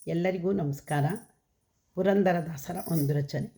ಎಲ್ಲರಿಗೂ ನಮಸ್ಕಾರ. ಪುರಂದರದಾಸರ ಒಂದು ರಚನೆ.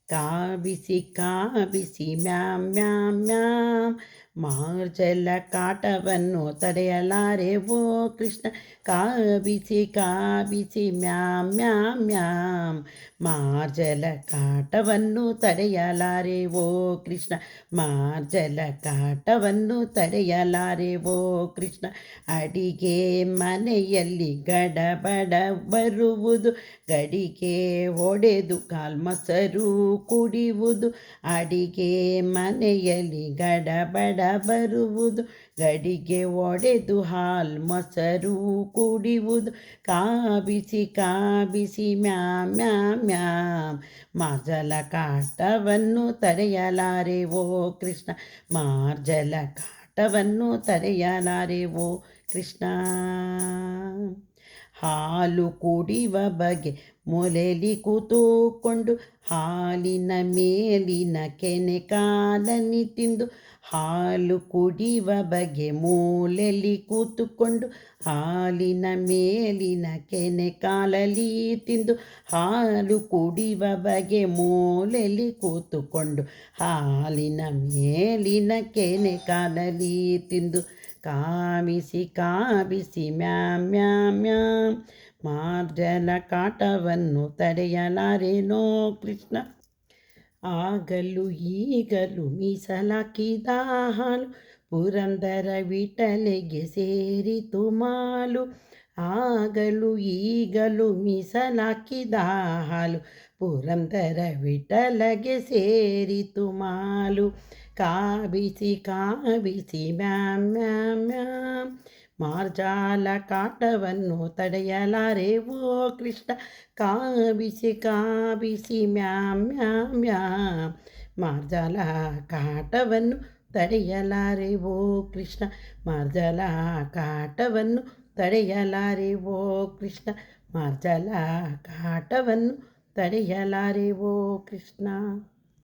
ಕಾಬಿಸಿ ಕಾಬಿಸಿ ಮ್ಯಾಮ್ ಮ್ಯಾಮ್ ಮ್ಯಾಮ್, ಮಾರ್ಜಲ ಕಾಟವನ್ನು ತಡೆಯಲಾರೆ ಓ ಕೃಷ್ಣ. ಕಾಬಿಸಿ ಕಾಬಿಸಿ ಮ್ಯಾಮ್ ಮ್ಯಾಮ್ ಮ್ಯಾಮ್, ಮಾರ್ಜಲ ಕಾಟವನ್ನು ತಡೆಯಲಾರೆ ಓ ಕೃಷ್ಣ. ಮಾರ್ಜಲ ಕಾಟವನ್ನು ತಡೆಯಲಾರೆ ಓ ಕೃಷ್ಣ. ಅಡಿಗೆ ಮನೆಯಲ್ಲಿ ಗಡಬಡ ಬರುವುದು, ಗಡಿಗೆ ಒಡೆದು ಕಾಲ್ಮಸರು ಕುಡಿಯುವುದು. ಅಡಿಗೆ ಮನೆಯಲ್ಲಿ ಗಡಬಡ ಬರುವುದು, ಗಡಿಗೆ ಒಡೆದು ಹಾಲು ಮೊಸರು ಕುಡಿಯುವುದು. ಕಾಬಿಸಿ ಕಾಬಿಸಿ ಮ್ಯಾಮ್ ಮ್ಯಾಮ್ ಮ್ಯಾಮ್, ಮಾರ್ಜಲ ಕಾಟವನ್ನು ತಡೆಯಲಾರೆ ಓ ಕೃಷ್ಣ. ಮಾರ್ಜಲ ಕಾಟವನ್ನು ತಡೆಯಲಾರೆ ಓ ಕೃಷ್ಣ. ಹಾಲು ಕುಡಿಯುವ ಬಗೆ ಮೊಲೆಲಿ ಕೂತುಕೊಂಡು, ಹಾಲಿನ ಮೇಲಿನ ಕೆನೆ ಕಾಲನಿ ತಿಂದು. ಹಾಲು ಕುಡಿಯುವ ಬಗೆ ಮೂಲೆಯಲ್ಲಿ ಕೂತುಕೊಂಡು, ಹಾಲಿನ ಮೇಲಿನ ಕೆನೆ ಕಾಲಲ್ಲಿ ತಿಂದು. ಹಾಲು ಕುಡಿಯುವ ಬಗೆ ಮೂಲೆಯಲ್ಲಿ ಕೂತುಕೊಂಡು, ಹಾಲಿನ ಮೇಲಿನ ಕೆನೆ ಕಾಲಲ್ಲಿ ತಿಂದು. ಕಾಬಿಸಿ ಕಾಬಿಸಿ ಮ್ಯಾಮ್ ಮ್ಯಾಮ್ ಮ್ಯಾಮ್, ಮಾರ್ಜಲ ಕಾಟವನ್ನು ತಡೆಯಲಾರೇನೋ ಕೃಷ್ಣ. ಆಗಲು ಈಗಲು ಮೀಸಲಾಕಿದ ಹಾಲು, ಪುರಂದರ ವಿಠಲೆಗೆ ಸೇರಿತು ಮಾಲು. ಆಗಲು ಈಗಲು ಮೀಸಲಾಕಿದ ಹಾಲು, ಪುರಂದರ ವಿಠಲೆಗೆ ಸೇರಿತು ಮಾಲು. ಕಾಬಿಸಿ ಕಾಬಿಸಿ ಮ್ಯಾಮ್ ಮ್ಯಾಮ್ ಮ್ಯಾಮ್, ಮಾರ್ಜಾಲ ಕಾಟವನ್ನು ತಡೆಯಲಾರೆ ಓ ಕೃಷ್ಣ. ಕಾಬಿಸಿ ಕಾಬಿಸಿ ಮ್ಯಾಮ್ ಮ್ಯಾಮ್ ಮ್ಯಾಮ್, ಮಾರ್ಜಾಲ ಕಾಟವನ್ನು ತಡೆಯಲಾರೆ ಓ ಕೃಷ್ಣ. ಮಾರ್ಜಾಲ ಕಾಟವನ್ನು ತಡೆಯಲಾರೆ ಓ ಕೃಷ್ಣ. ಮಾರ್ಜಾಲ ಕಾಟವನ್ನು ತಡೆಯಲಾರೆ ಓ ಕೃಷ್ಣ.